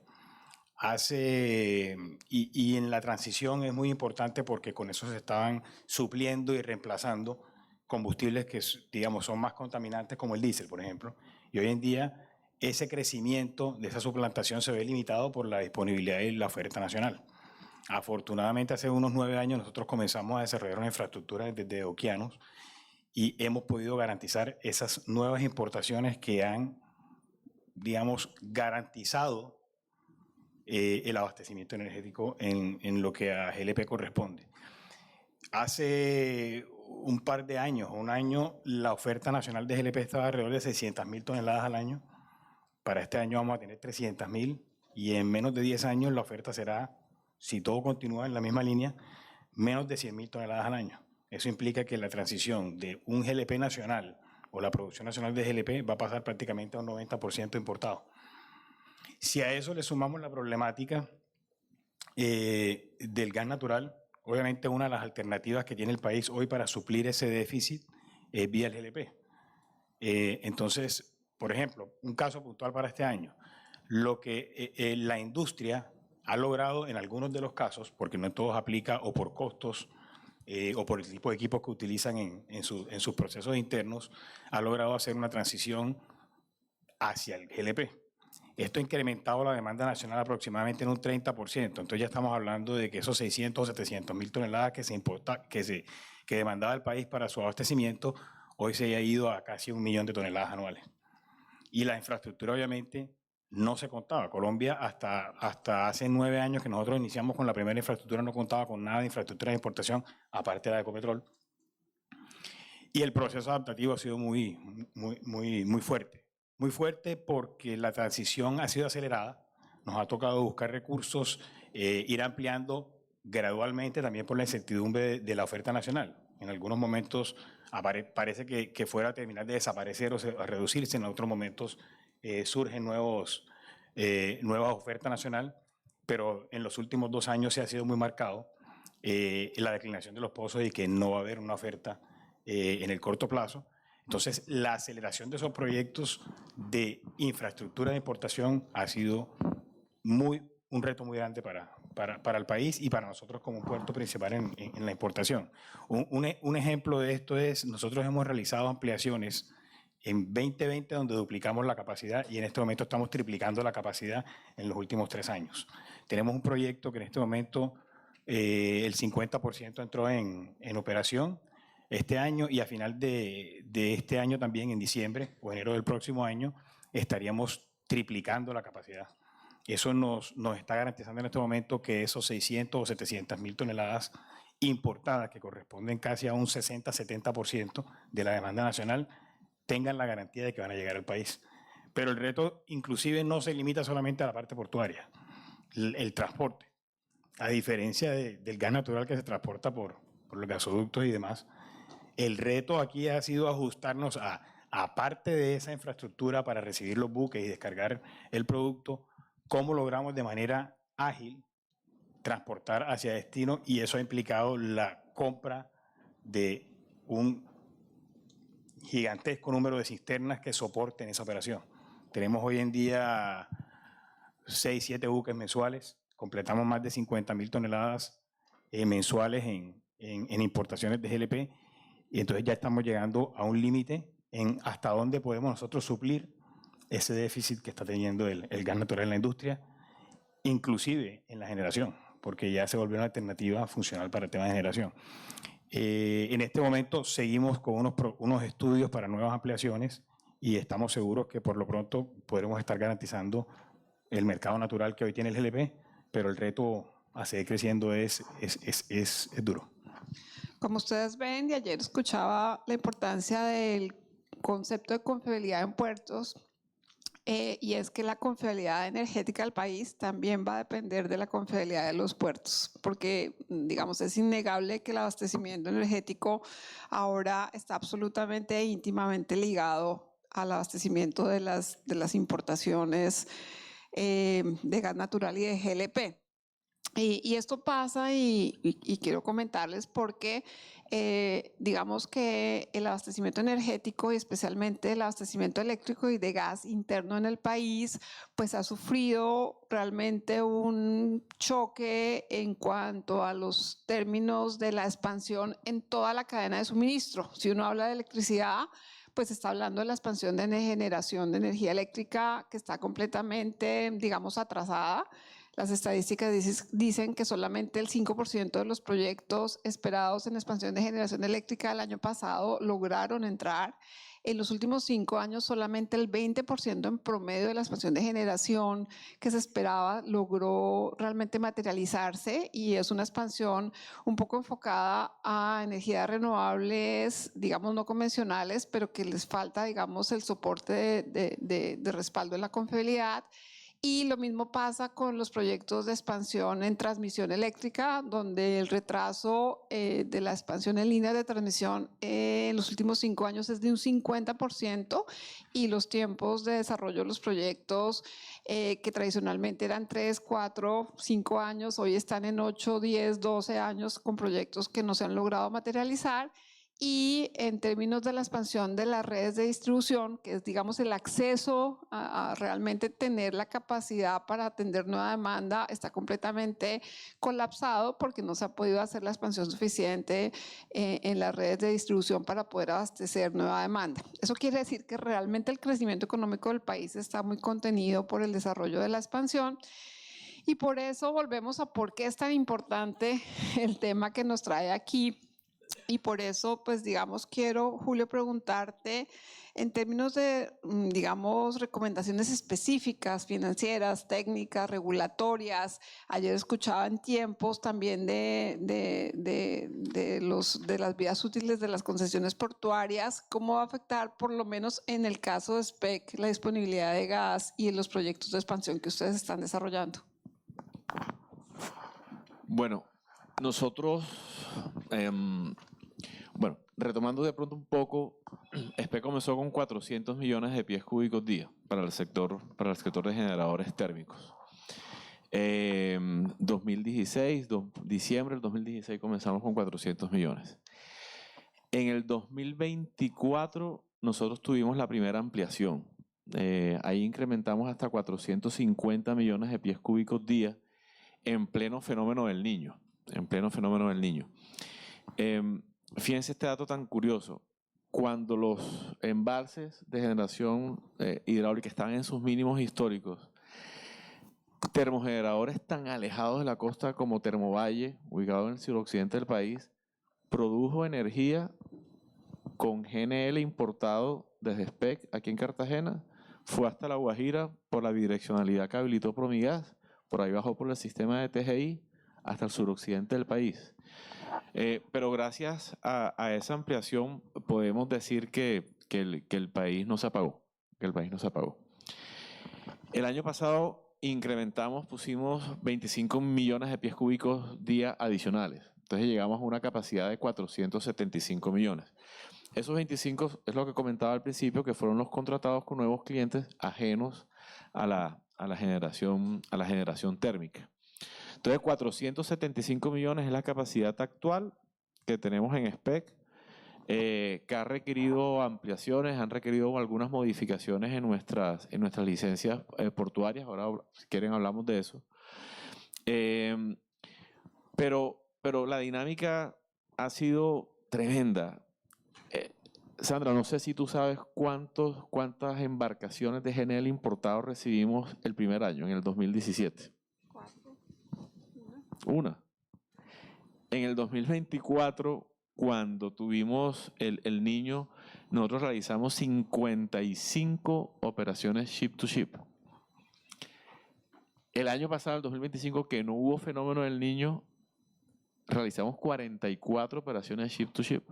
Y en la transición es muy importante porque con eso se estaban supliendo y reemplazando combustibles que, digamos, son más contaminantes, como el diésel, por ejemplo. Y hoy en día ese crecimiento de esa suplantación se ve limitado por la disponibilidad y la oferta nacional. Afortunadamente, hace unos 9 años nosotros comenzamos a desarrollar una infraestructura desde Okeanos y hemos podido garantizar esas nuevas importaciones que han, digamos, garantizado el abastecimiento energético en lo que a GLP corresponde. Hace un par de años, un año, la oferta nacional de GLP estaba alrededor de 600 mil toneladas al año. Para este año vamos a tener 300 mil, y en menos de 10 años la oferta será, si todo continúa en la misma línea, menos de 100 mil toneladas al año. Eso implica que la transición de un GLP nacional o la producción nacional de GLP va a pasar prácticamente a un 90% importado. Si a eso le sumamos la problemática del gas natural, obviamente una de las alternativas que tiene el país hoy para suplir ese déficit es vía el GLP. Entonces, por ejemplo, un caso puntual para este año, lo que la industria ha logrado en algunos de los casos, porque no en todos aplica o por costos o por el tipo de equipos que utilizan en sus procesos internos, ha logrado hacer una transición hacia el GLP. Esto ha incrementado la demanda nacional aproximadamente en un 30%. Entonces ya estamos hablando de que esos 600 o 700 mil toneladas que demandaba el país para su abastecimiento, hoy se haya ido a casi 1 millón de toneladas anuales. Y la infraestructura obviamente no se contaba. Colombia hasta hace 9 años que nosotros iniciamos con la primera infraestructura no contaba con nada de infraestructura de importación, aparte de la de Ecopetrol. Y el proceso adaptativo ha sido muy fuerte. Muy fuerte porque la transición ha sido acelerada. Nos ha tocado buscar recursos, ir ampliando gradualmente también por la incertidumbre de la oferta nacional. En algunos momentos parece que fuera a terminar de desaparecer o a reducirse, en otros momentos surgen nuevas ofertas nacional, pero en los últimos 2 años se ha sido muy marcado la declinación de los pozos y que no va a haber una oferta en el corto plazo. Entonces, la aceleración de esos proyectos de infraestructura de importación ha sido un reto muy grande para el país y para nosotros como un puerto principal en la importación. Un ejemplo de esto es, nosotros hemos realizado ampliaciones en 2020 donde duplicamos la capacidad y en este momento estamos triplicando la capacidad en los últimos 3 años. Tenemos un proyecto que en este momento el 50% entró en operación este año y a final de este año también, en diciembre o enero del próximo año, estaríamos triplicando la capacidad. Eso nos está garantizando en este momento que esos 600 o 700 mil toneladas importadas, que corresponden casi a un 60-70% de la demanda nacional, tengan la garantía de que van a llegar al país. Pero el reto inclusive no se limita solamente a la parte portuaria, el transporte. A diferencia del gas natural que se transporta por los gasoductos y demás, el reto aquí ha sido ajustarnos aparte de esa infraestructura para recibir los buques y descargar el producto, cómo logramos de manera ágil transportar hacia destino, y eso ha implicado la compra de un gigantesco número de cisternas que soporten esa operación. Tenemos hoy en día 6, 7 buques mensuales, completamos más de 50 mil toneladas mensuales en importaciones de GLP, y entonces ya estamos llegando a un límite en hasta dónde podemos nosotros suplir ese déficit que está teniendo el gas natural en la industria, inclusive en la generación, porque ya se volvió una alternativa funcional para el tema de generación. En este momento seguimos con unos estudios para nuevas ampliaciones y estamos seguros que por lo pronto podremos estar garantizando el mercado natural que hoy tiene el GLP, pero el reto a seguir creciendo es duro. Como ustedes ven, y ayer escuchaba la importancia del concepto de confiabilidad en puertos, y es que la confiabilidad energética del país también va a depender de la confiabilidad de los puertos, porque, digamos, es innegable que el abastecimiento energético ahora está absolutamente e íntimamente ligado al abastecimiento de las importaciones de gas natural y de GLP. Y esto pasa y quiero comentarles porque digamos que el abastecimiento energético y especialmente el abastecimiento eléctrico y de gas interno en el país pues ha sufrido realmente un choque en cuanto a los términos de la expansión en toda la cadena de suministro. Si uno habla de electricidad, pues está hablando de la expansión de generación de energía eléctrica que está completamente, digamos, atrasada. Las estadísticas dicen que solamente el 5% de los proyectos esperados en expansión de generación eléctrica el año pasado lograron entrar. En los últimos 5 años, solamente el 20% en promedio de la expansión de generación que se esperaba logró realmente materializarse, y es una expansión un poco enfocada a energías renovables, digamos, no convencionales, pero que les falta, digamos, el soporte de respaldo en la confiabilidad. Y lo mismo pasa con los proyectos de expansión en transmisión eléctrica, donde el retraso de la expansión en líneas de transmisión en los últimos 5 años es de un 50%, y los tiempos de desarrollo de los proyectos que tradicionalmente eran 3, 4, 5 años, hoy están en 8, 10, 12 años con proyectos que no se han logrado materializar. Y en términos de la expansión de las redes de distribución, que es, digamos, el acceso a realmente tener la capacidad para atender nueva demanda, está completamente colapsado porque no se ha podido hacer la expansión suficiente en las redes de distribución para poder abastecer nueva demanda. Eso quiere decir que realmente el crecimiento económico del país está muy contenido por el desarrollo de la expansión. Y por eso volvemos a por qué es tan importante el tema que nos trae aquí. Y por eso, pues digamos, quiero, Julio, preguntarte en términos de, digamos, recomendaciones específicas, financieras, técnicas, regulatorias. Ayer escuchaba en Tiempos también de las vías útiles de las concesiones portuarias, cómo va a afectar, por lo menos en el caso de SPEC, la disponibilidad de gas y en los proyectos de expansión que ustedes están desarrollando. Bueno, nosotros, bueno, retomando de pronto un poco, SPEC comenzó con 400 millones de pies cúbicos día para el sector de generadores térmicos. 2016, diciembre del 2016 comenzamos con 400 millones. En el 2024 nosotros tuvimos la primera ampliación. Ahí incrementamos hasta 450 millones de pies cúbicos día en pleno fenómeno del Niño. Fíjense este dato tan curioso. Cuando los embalses de generación hidráulica estaban en sus mínimos históricos, termogeneradores tan alejados de la costa como Termovalle, ubicado en el suroccidente del país, produjo energía con GNL importado desde SPEC aquí en Cartagena, fue hasta La Guajira por la bidireccionalidad que habilitó Promigas, por ahí bajó por el sistema de TGI hasta el suroccidente del país. Pero gracias a esa ampliación podemos decir que el país no se apagó, El año pasado pusimos 25 millones de pies cúbicos día adicionales. Entonces llegamos a una capacidad de 475 millones. Esos 25 es lo que comentaba al principio, que fueron los contratados con nuevos clientes ajenos a la generación térmica. Entonces, 475 millones es la capacidad actual que tenemos en SPEC, que ha requerido ampliaciones, han requerido algunas modificaciones en nuestras licencias portuarias. Ahora, si quieren, hablamos de eso. Pero la dinámica ha sido tremenda. Sandra, no sé si tú sabes cuántas embarcaciones de GNL importado recibimos el primer año, en el 2017. Una. En el 2024, cuando tuvimos el Niño, nosotros realizamos 55 operaciones ship to ship. El año pasado, el 2025, que no hubo fenómeno del Niño, realizamos 44 operaciones ship to ship.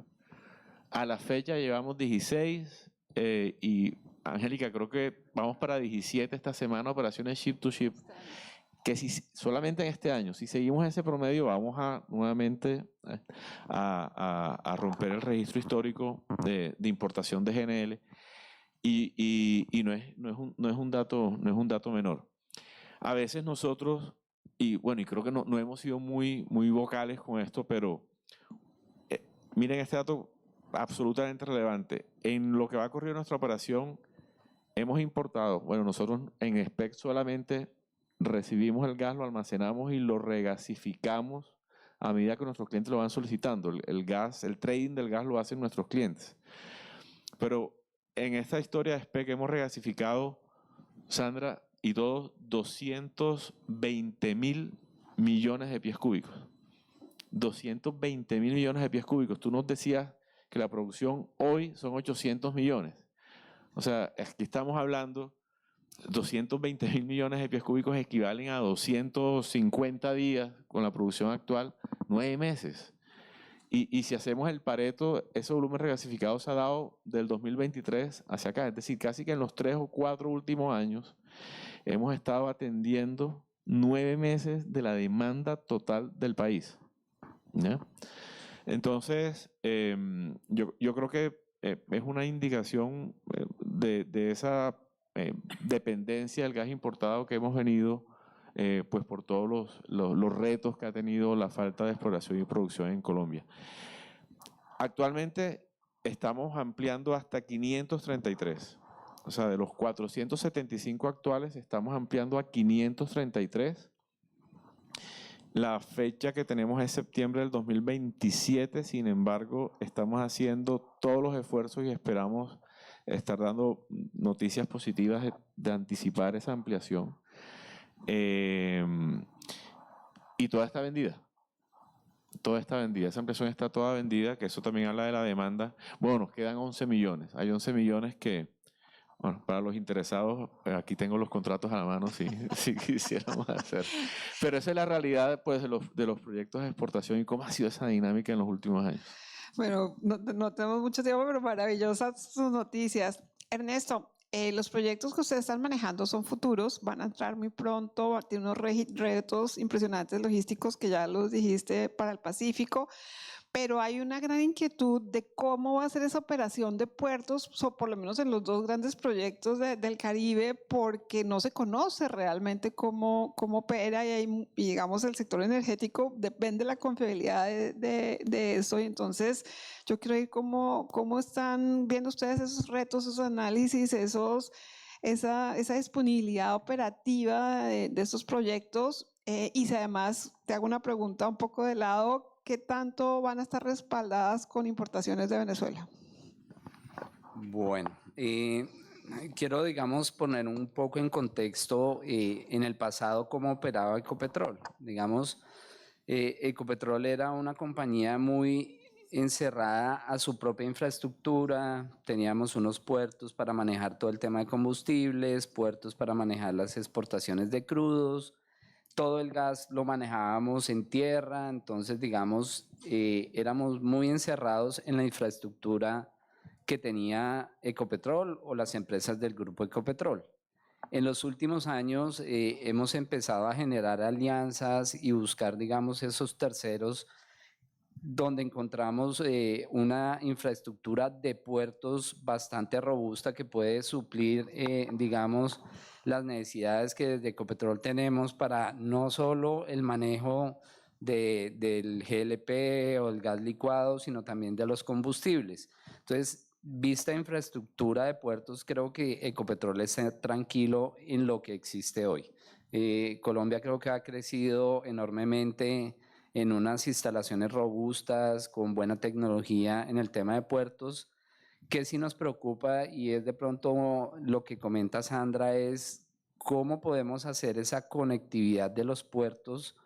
A la fecha llevamos 16 y Angélica, creo que vamos para 17 esta semana operaciones ship to ship, que si solamente en este año, si seguimos ese promedio, vamos a nuevamente a romper el registro histórico de importación de GNL y no es un dato menor. A veces nosotros, y bueno, y creo que no hemos sido muy vocales con esto, pero miren este dato absolutamente relevante. En lo que va a ocurrir en nuestra operación, hemos importado, bueno, nosotros en SPEC solamente recibimos el gas, lo almacenamos y lo regasificamos a medida que nuestros clientes lo van solicitando. El trading del gas lo hacen nuestros clientes. Pero en esta historia de SPEC hemos regasificado, Sandra, y todos 220.000 millones de pies cúbicos. 220.000 millones de pies cúbicos. Tú nos decías que la producción hoy son 800 millones. O sea, aquí estamos hablando, 220.000 millones de pies cúbicos equivalen a 250 días con la producción actual, 9 meses. Y si hacemos el Pareto, ese volumen regasificado se ha dado del 2023 hacia acá. Es decir, casi que en los 3 o 4 últimos años hemos estado atendiendo 9 meses de la demanda total del país, ¿ya? Entonces, yo creo que es una indicación de esa dependencia del gas importado que hemos venido, pues por todos los retos que ha tenido la falta de exploración y producción en Colombia. Actualmente estamos ampliando hasta 533. O sea, de los 475 actuales, estamos ampliando a 533. La fecha que tenemos es septiembre del 2027, sin embargo, estamos haciendo todos los esfuerzos y esperamos estar dando noticias positivas de anticipar esa ampliación. Y toda está vendida. toda está vendida, esa ampliación está toda vendida, que eso también habla de la demanda. Bueno, nos quedan 11 millones, hay 11 millones que, bueno, para los interesados, aquí tengo los contratos a la mano si, si quisiéramos hacer. Pero esa es la realidad pues, de los proyectos de exportación y cómo ha sido esa dinámica en los últimos años. Bueno, no tenemos mucho tiempo, pero maravillosas sus noticias. Ernesto, los proyectos que ustedes están manejando son futuros, van a entrar muy pronto, tiene unos retos impresionantes logísticos que ya los dijiste para el Pacífico, pero hay una gran inquietud de cómo va a ser esa operación de puertos, por lo menos en los dos grandes proyectos del Caribe, porque no se conoce realmente cómo opera y digamos el sector energético depende de la confiabilidad de eso. Y entonces yo quiero ir cómo están viendo ustedes esos retos, esos análisis, esa disponibilidad operativa de estos proyectos. Y si además te hago una pregunta un poco de lado, ¿qué tanto van a estar respaldadas con importaciones de Venezuela? Bueno, quiero, digamos, poner un poco en contexto en el pasado cómo operaba Ecopetrol. Digamos, Ecopetrol era una compañía muy encerrada a su propia infraestructura, teníamos unos puertos para manejar todo el tema de combustibles, puertos para manejar las exportaciones de crudos, todo el gas lo manejábamos en tierra, entonces digamos, éramos muy encerrados en la infraestructura que tenía Ecopetrol o las empresas del grupo Ecopetrol. En los últimos años hemos empezado a generar alianzas y buscar, digamos, esos terceros donde encontramos una infraestructura de puertos bastante robusta que puede suplir, digamos, las necesidades que desde Ecopetrol tenemos para no solo el manejo del GLP o el gas licuado, sino también de los combustibles. Entonces, vista infraestructura de puertos, creo que Ecopetrol está tranquilo en lo que existe hoy. Colombia creo que ha crecido enormemente en unas instalaciones robustas, con buena tecnología en el tema de puertos, que sí nos preocupa y es de pronto lo que comenta Sandra es cómo podemos hacer esa conectividad de los puertos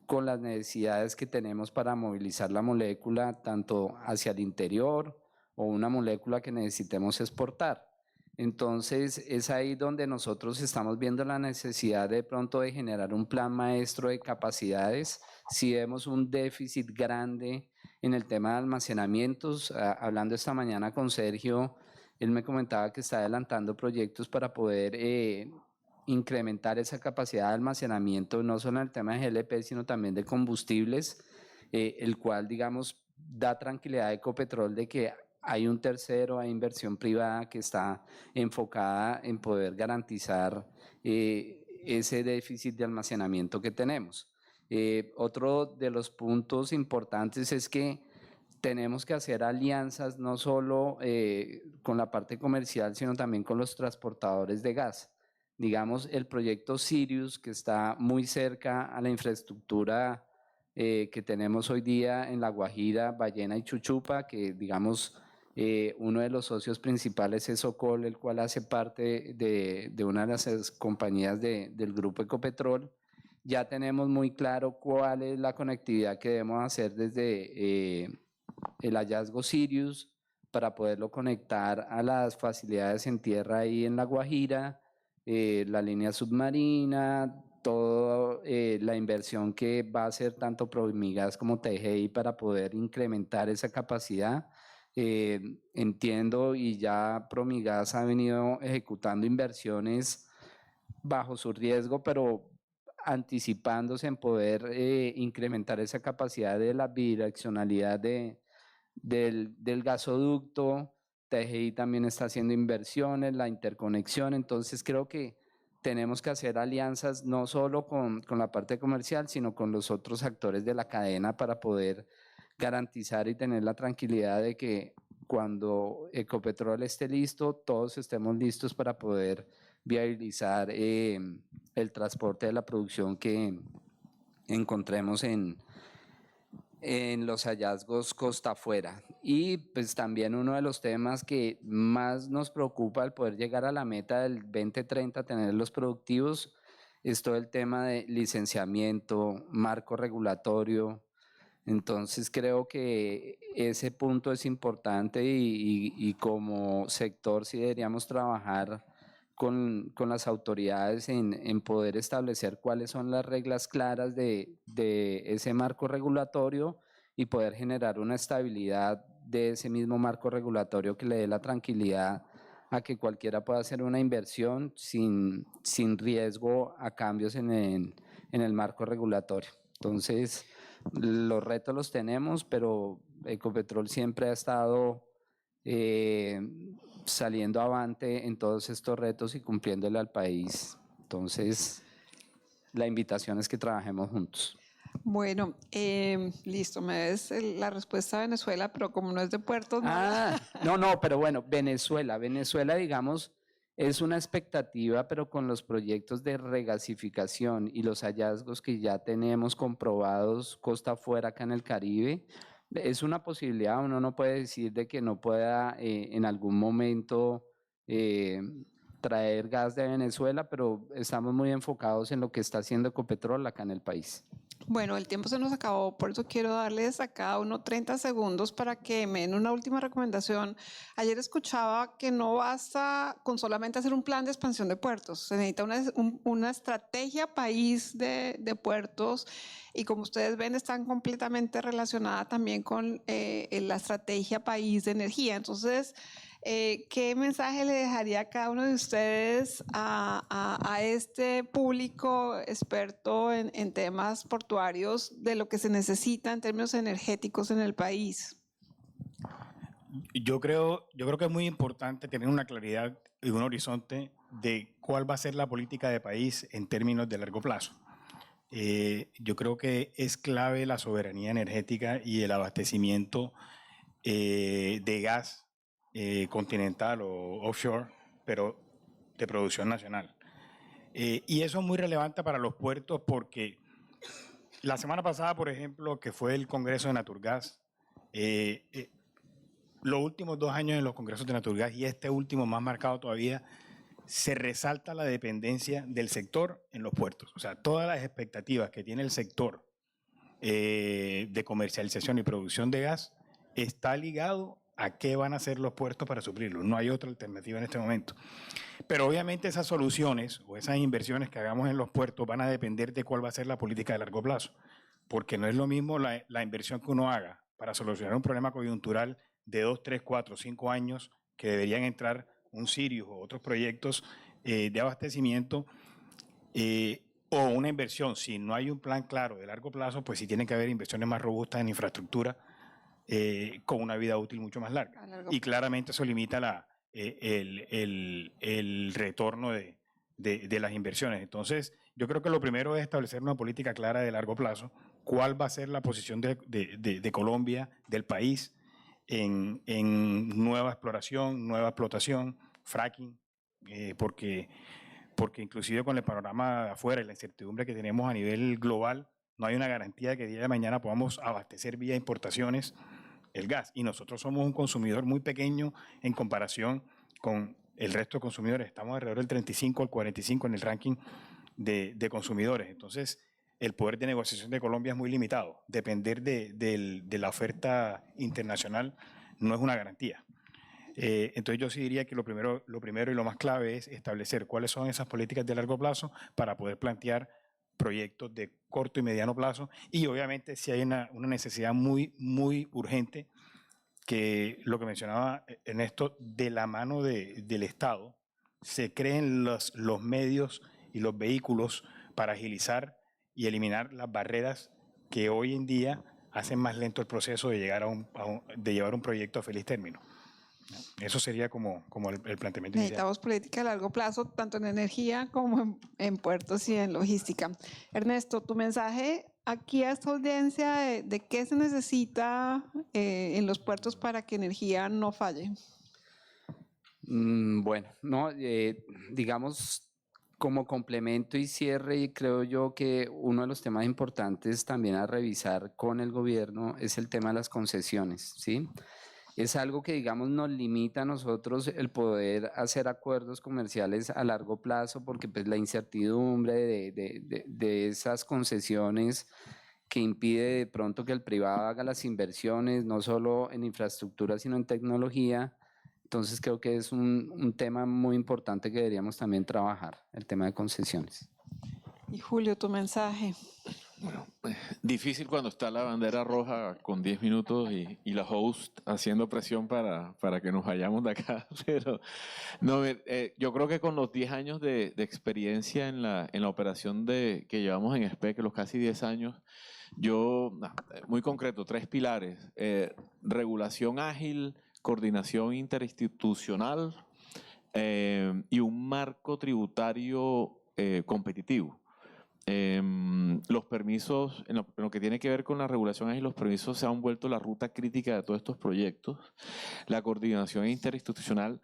con las necesidades que tenemos para movilizar la molécula tanto hacia el interior o una molécula que necesitemos exportar. Entonces es ahí donde nosotros estamos viendo la necesidad de pronto de generar un plan maestro de capacidades. Si vemos un déficit grande en el tema de almacenamientos, hablando esta mañana con Sergio, él me comentaba que está adelantando proyectos para poder incrementar esa capacidad de almacenamiento, no solo en el tema de GLP, sino también de combustibles, el cual, digamos, da tranquilidad a Ecopetrol de que hay un tercero, hay inversión privada que está enfocada en poder garantizar ese déficit de almacenamiento que tenemos. Otro de los puntos importantes es que tenemos que hacer alianzas no solo con la parte comercial, sino también con los transportadores de gas. Digamos, el proyecto Sirius, que está muy cerca a la infraestructura que tenemos hoy día en La Guajira, Ballena y Chuchupa, que digamos, uno de los socios principales es Socol, el cual hace parte de una de las compañías del grupo Ecopetrol. Ya tenemos muy claro cuál es la conectividad que debemos hacer desde el hallazgo Sirius para poderlo conectar a las facilidades en tierra ahí en La Guajira, la línea submarina, toda la inversión que va a hacer tanto Promigas como TGI para poder incrementar esa capacidad. Entiendo y ya Promigas ha venido ejecutando inversiones bajo su riesgo, pero anticipándose en poder incrementar esa capacidad de la bidireccionalidad del gasoducto. TGI también está haciendo inversiones, la interconexión, entonces creo que tenemos que hacer alianzas no solo con la parte comercial, sino con los otros actores de la cadena para poder garantizar y tener la tranquilidad de que cuando Ecopetrol esté listo, todos estemos listos para poder viabilizar el transporte de la producción que encontremos en los hallazgos costa afuera. Y pues también uno de los temas que más nos preocupa al poder llegar a la meta del 2030, tener los productivos, es todo el tema de licenciamiento, marco regulatorio, Entonces creo que ese punto es importante y como sector sí deberíamos trabajar con las autoridades en poder establecer cuáles son las reglas claras de ese marco regulatorio y poder generar una estabilidad de ese mismo marco regulatorio que le dé la tranquilidad a que cualquiera pueda hacer una inversión sin riesgo a cambios en el marco regulatorio. Entonces, los retos los tenemos, pero Ecopetrol siempre ha estado saliendo avante en todos estos retos y cumpliéndole al país. Entonces, la invitación es que trabajemos juntos. Bueno, listo, me des la respuesta a Venezuela, pero como no es de puertos, No, pero bueno, Venezuela, digamos, es una expectativa, pero con los proyectos de regasificación y los hallazgos que ya tenemos comprobados costa afuera acá en el Caribe, es una posibilidad. Uno no puede decir de que no pueda en algún momento traer gas de Venezuela, pero estamos muy enfocados en lo que está haciendo Ecopetrol acá en el país. Bueno, el tiempo se nos acabó, por eso quiero darles a cada uno 30 segundos para que me den una última recomendación. Ayer escuchaba que no basta con solamente hacer un plan de expansión de puertos, se necesita una estrategia país de puertos y como ustedes ven están completamente relacionadas también con la estrategia país de energía. Entonces, ¿qué mensaje le dejaría a cada uno de ustedes a este público experto en temas portuarios de lo que se necesita en términos energéticos en el país? Yo creo que es muy importante tener una claridad y un horizonte de cuál va a ser la política de país en términos de largo plazo. Yo creo que es clave la soberanía energética y el abastecimiento de gas continental o offshore, pero de producción nacional. Y eso es muy relevante para los puertos porque la semana pasada, por ejemplo, que fue el Congreso de Naturgas, los últimos 2 años en los congresos de Naturgas y este último más marcado todavía, se resalta la dependencia del sector en los puertos. O sea, todas las expectativas que tiene el sector de comercialización y producción de gas está ligado a qué van a hacer los puertos para suplirlo. No hay otra alternativa en este momento. Pero obviamente esas soluciones o esas inversiones que hagamos en los puertos van a depender de cuál va a ser la política de largo plazo. Porque no es lo mismo la inversión que uno haga para solucionar un problema coyuntural de 2, 3, 4, 5 años que deberían entrar un Sirius o otros proyectos de abastecimiento o una inversión. Si no hay un plan claro de largo plazo, pues sí tienen que haber inversiones más robustas en infraestructura con una vida útil mucho más larga. Y claramente eso limita el retorno de las inversiones. Entonces, yo creo que lo primero es establecer una política clara de largo plazo. ¿Cuál va a ser la posición de Colombia, del país, en nueva exploración, nueva explotación, fracking? Porque inclusive con el panorama de afuera y la incertidumbre que tenemos a nivel global, no hay una garantía de que el día de mañana podamos abastecer vía importaciones el gas. Y nosotros somos un consumidor muy pequeño en comparación con el resto de consumidores. Estamos alrededor del 35 al 45 en el ranking de consumidores. Entonces, el poder de negociación de Colombia es muy limitado. Depender de la oferta internacional no es una garantía. Entonces yo sí diría que lo primero y lo más clave es establecer cuáles son esas políticas de largo plazo para poder plantear proyectos de corto y mediano plazo y obviamente si hay una necesidad muy, muy urgente que lo que mencionaba Ernesto, de la mano del Estado, se creen los medios y los vehículos para agilizar y eliminar las barreras que hoy en día hacen más lento el proceso de llevar un proyecto a feliz término. Eso sería como el planteamiento Necesitamos inicial. política a largo plazo, tanto en energía como en puertos y en logística. Ernesto, tu mensaje aquí a esta audiencia de qué se necesita en los puertos para que energía no falle. Bueno, no, digamos, como complemento y cierre, creo yo que uno de los temas importantes también a revisar con el gobierno es el tema de las concesiones, ¿sí? Es algo que, digamos, nos limita a nosotros el poder hacer acuerdos comerciales a largo plazo porque pues la incertidumbre de esas concesiones que impide de pronto que el privado haga las inversiones, no solo en infraestructura, sino en tecnología. Entonces creo que es un tema muy importante que deberíamos también trabajar, el tema de concesiones. Y Julio, tu mensaje. Bueno, difícil cuando está la bandera roja con 10 minutos y la host haciendo presión para que nos vayamos de acá, pero no, yo creo que con los 10 años de experiencia en la operación que llevamos en SPEC, los casi 10 años, muy concreto, 3 pilares: regulación ágil, coordinación interinstitucional y un marco tributario competitivo. Los permisos, en lo que tiene que ver con la regulación ágil, los permisos se han vuelto la ruta crítica de todos estos proyectos. La coordinación interinstitucional,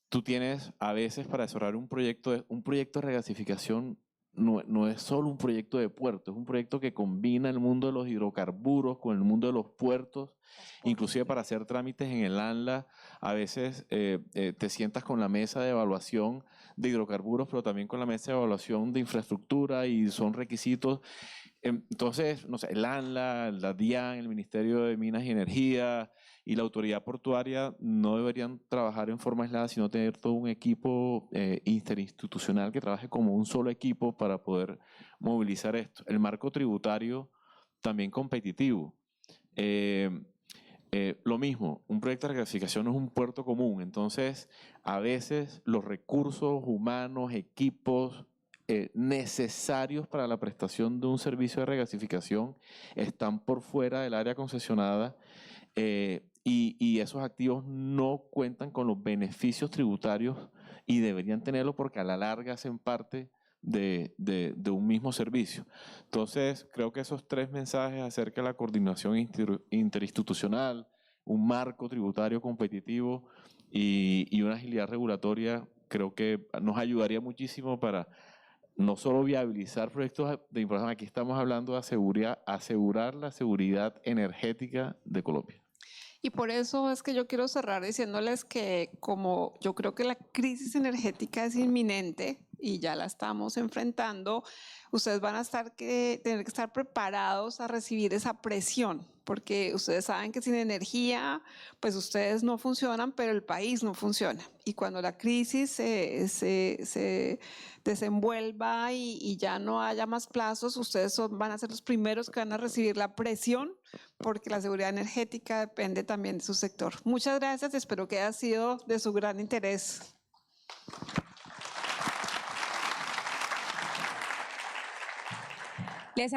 tú tienes a veces para desarrollar un proyecto de regasificación, no es solo un proyecto de puerto, es un proyecto que combina el mundo de los hidrocarburos con el mundo de los puertos, inclusive para hacer trámites en el ANLA, a veces te sientas con la mesa de evaluación de hidrocarburos, pero también con la mesa de evaluación de infraestructura y son requisitos. Entonces, no sé, el ANLA, la DIAN, el Ministerio de Minas y Energía y la Autoridad Portuaria no deberían trabajar en forma aislada, sino tener todo un equipo interinstitucional que trabaje como un solo equipo para poder movilizar esto. El marco tributario también competitivo. Lo mismo, un proyecto de regasificación es un puerto común, entonces a veces los recursos humanos, equipos necesarios para la prestación de un servicio de regasificación están por fuera del área concesionada y esos activos no cuentan con los beneficios tributarios y deberían tenerlo porque a la larga hacen parte de un mismo servicio. Entonces, creo que esos 3 mensajes acerca de la coordinación interinstitucional, un marco tributario competitivo y una agilidad regulatoria, creo que nos ayudaría muchísimo para no solo viabilizar proyectos de inversión, aquí estamos hablando de asegurar la seguridad energética de Colombia. Y por eso es que yo quiero cerrar diciéndoles que como yo creo que la crisis energética es inminente y ya la estamos enfrentando, ustedes van a tener que estar preparados a recibir esa presión, porque ustedes saben que sin energía, pues ustedes no funcionan, pero el país no funciona. Y cuando la crisis se desenvuelva y ya no haya más plazos, ustedes van a ser los primeros que van a recibir la presión, porque la seguridad energética depende también de su sector. Muchas gracias, espero que haya sido de su gran interés. Les